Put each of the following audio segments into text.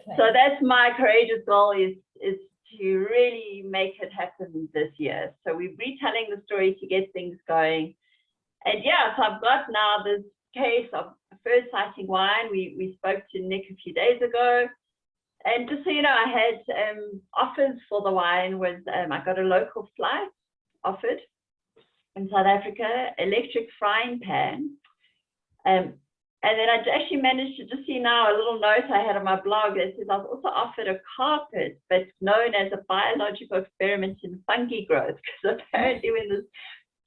Okay. So that's my courageous goal, is to really make it happen this year. So we're retelling the story to get things going. And yeah, so I've got now this case of first sighting wine. We spoke to Nick a few days ago. And just so you know, I had offers for the wine. Was I got a local flight offered in South Africa, electric frying pan. And then I actually managed to just see now a little note I had on my blog that says I was also offered a carpet, but known as a biological experiment in fungi growth, because apparently when this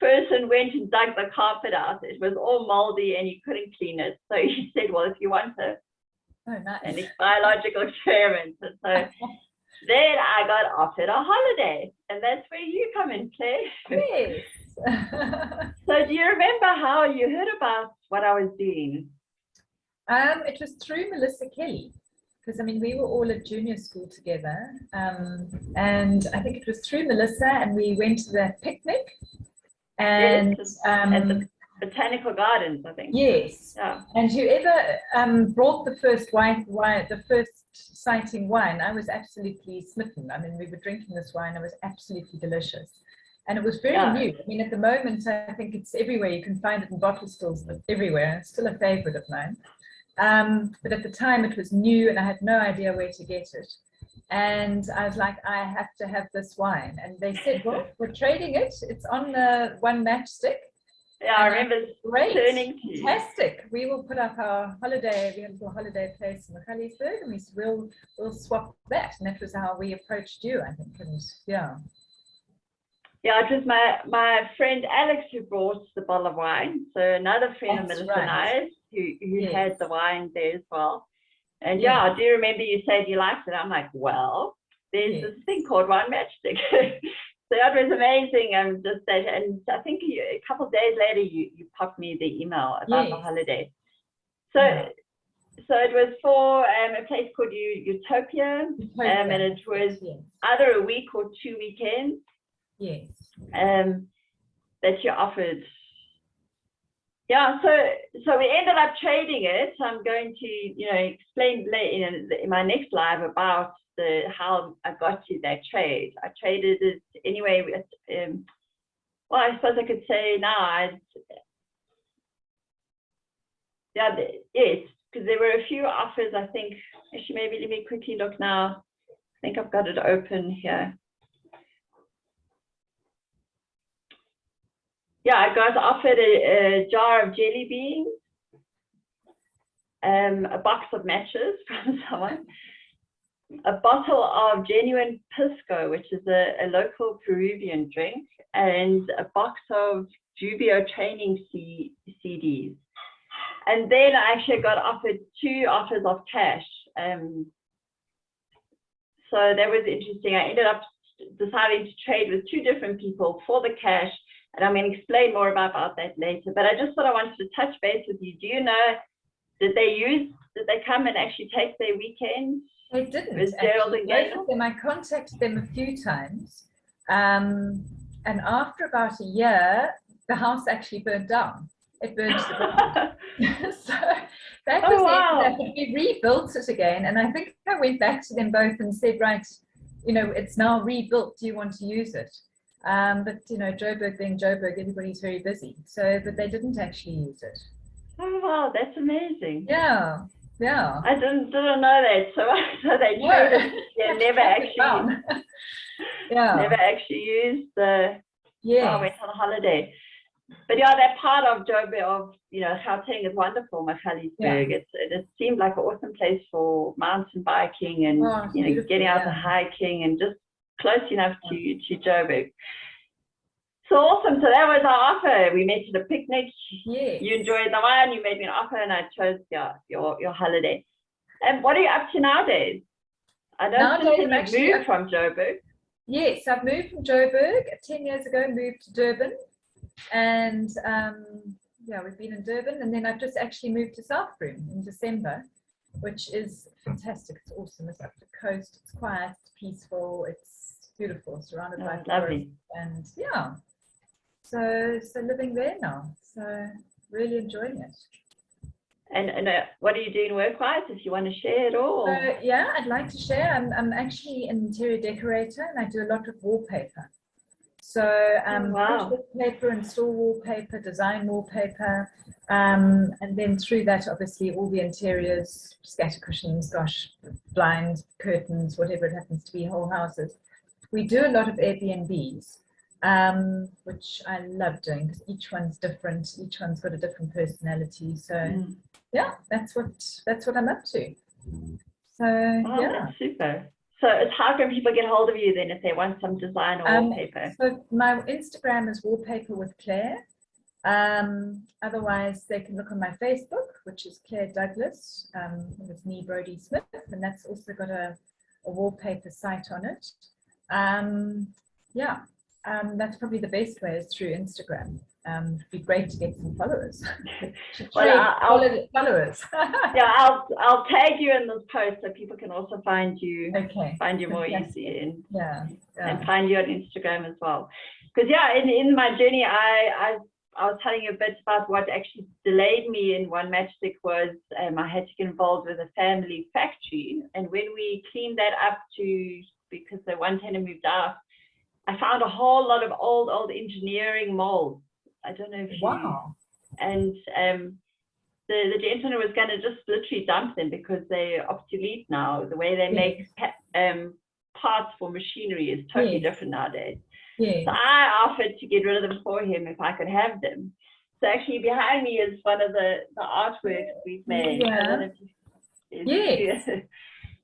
person went and dug the carpet out, it was all moldy and you couldn't clean it. So he said, well, if you want an biological experiment. And so then I got offered a holiday, and that's where you come in, Claire. Yes. So do you remember how you heard about what I was doing? It was through Melissa Kelly, because I mean we were all at junior school together, and I think it was through Melissa, and we went to that picnic, and yes, at the botanical gardens, I think. Yes. Yeah. And whoever brought the first wine, the first sighting wine, I was absolutely smitten. I mean, we were drinking this wine; it was absolutely delicious. And it was very new. I mean, at the moment, I think it's everywhere. You can find it in bottle stores everywhere. It's still a favorite of mine. But at the time, it was new, and I had no idea where to get it. And I was like, I have to have this wine. And they said, well, we're trading it. It's on the one matchstick. Yeah, I remember turning to you. Fantastic. We will put up our holiday. We had a little holiday place in Magaliesburg, and we said, we'll swap that. And that was how we approached you, I think. And yeah. Yeah, it was my friend Alex who brought the bottle of wine. So another friend of Melissa and I, who had the wine there as well. And yeah, I do remember you said you liked it. I'm like, well, there's this thing called one matchstick. So that was amazing. Just that, and I think a couple of days later you popped me the email about the holiday. So so it was for a place called Utopia, and it was either a week or 2 weekends. Yes. That you offered. Yeah, so we ended up trading it. I'm going to, explain in my next live about how I got to that trade. I traded it anyway with, well, I suppose I could say now, yes, because there were a few offers, I think. Actually, maybe let me quickly look now. I think I've got it open here. Yeah, I got offered a jar of jelly beans, a box of matches from someone, a bottle of genuine pisco, which is a local Peruvian drink, and a box of Jubio training CDs. And then I actually got offered 2 offers of cash. So that was interesting. I ended up deciding to trade with 2 different people for the cash. And I'm going to explain more about that later. But I just thought I wanted to touch base with you. Do you know, did they come and actually take their weekend? They didn't. I contacted them a few times. And after about a year, the house actually burned down. It burned to the ground. So that was it. We rebuilt it again. And I think I went back to them both and said, right, it's now rebuilt. Do you want to use it? But Joburg being Joburg, everybody's very busy. So, but they didn't actually use it. Oh wow, that's amazing. Yeah. I didn't know that. So they traded. Yeah, never actually. Never actually used the. Yeah. I went on a holiday. But yeah, that part of Joburg, of Gauteng is wonderful. Magaliesburg. It seemed like an awesome place for mountain biking and getting out and hiking and just close enough to Joburg. So awesome. So that was our offer. We met at a picnic. Yes. You enjoyed the wine. You made me an offer, and I chose your holiday. And what are you up to nowadays? I don't think you've moved from Joburg. Yes, I've moved from Joburg 10 years ago. Moved to Durban, and we've been in Durban, and then I've just actually moved to Southbroom in December, which is fantastic. It's awesome. It's up the coast. It's quiet. It's peaceful. It's beautiful. Surrounded by forest, and so living there now. So really enjoying it. And what are you doing work-wise, if you want to share it all? Yeah, I'd like to share. I'm actually an interior decorator, and I do a lot of wallpaper. So Wow. wallpaper, install wallpaper, design wallpaper, and then through that, obviously, all the interiors, scatter cushions, gosh, blinds, curtains, whatever it happens to be, whole houses. We do a lot of Airbnbs, which I love doing because each one's different. Each one's got a different personality. So yeah, that's what I'm up to. So yeah, that's super. So it's how can people get hold of you then if they want some design or wallpaper? So my Instagram is Wallpaper with Claire. Otherwise, they can look on my Facebook, which is Claire Douglas. It's me, Brodie Smith, and that's also got a wallpaper site on it. Yeah, that's probably the best way is through Instagram. It'd be great to get some followers. Well, followers. Yeah, I'll tag you in this post so people can also find you. Okay. Find you more easy and and find you on Instagram as well. Because in my journey, I was telling you a bit about what actually delayed me in One Matchstick was I had to get involved with a family factory, and when we cleaned that up because the one tenant moved out, I found a whole lot of old engineering molds. I don't know if wow. And the gentleman was going to just literally dump them because they're obsolete now. The way they make parts for machinery is totally different nowadays. Yes. So I offered to get rid of them for him if I could have them. So actually behind me is one of the artworks we've made. Yes.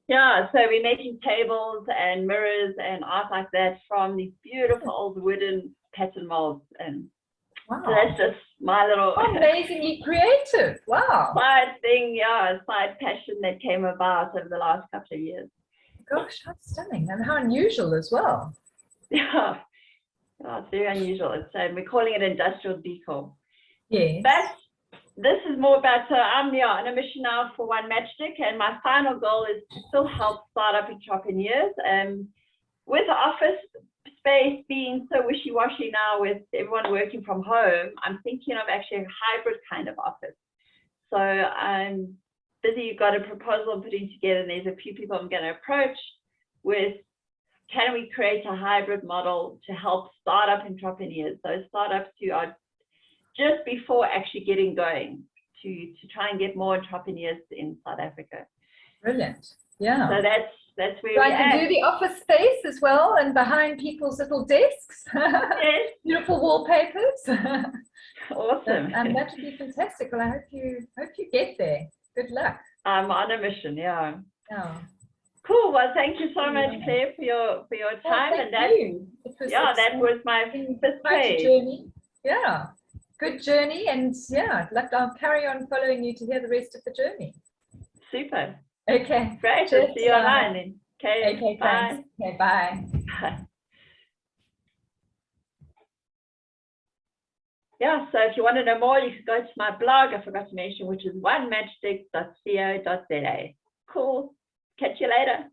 Yeah, so we're making tables and mirrors and art like that from these beautiful old wooden pattern molds. And wow. So that's just my little amazingly creative. Wow. Side thing, side passion that came about over the last couple of years. Gosh, that's stunning, and how unusual as well. Yeah, it's very unusual. It's we're calling it industrial decor. Yes. But this is more about I'm on a mission now for One Matchstick, and my final goal is to still help startup entrepreneurs. With office space being so wishy-washy now, with everyone working from home, I'm thinking of actually a hybrid kind of office. So I'm busy, got a proposal I'm putting together, and there's a few people I'm going to approach with, can we create a hybrid model to help startup entrepreneurs, those startups who are just before actually getting going, to try and get more entrepreneurs in South Africa. Brilliant. Yeah. So that's where so we I can do the office space as well, and behind people's little desks. Yes. Beautiful wallpapers. Awesome. And that would be fantastic. Well, I hope you get there. Good luck. I'm on a mission. Yeah. Oh. Cool. Well, thank you so much, Claire, for your time. Well, and that was my first page. Journey. Yeah. Good journey, and I'll carry on following you to hear the rest of the journey. Super. Okay. Great. We'll see you online then. Okay. Bye. Thanks. Okay. Bye. Bye. Yeah, so if you want to know more, you can go to my blog, I forgot to mention, which is onematchstick.co.za. Cool. Catch you later.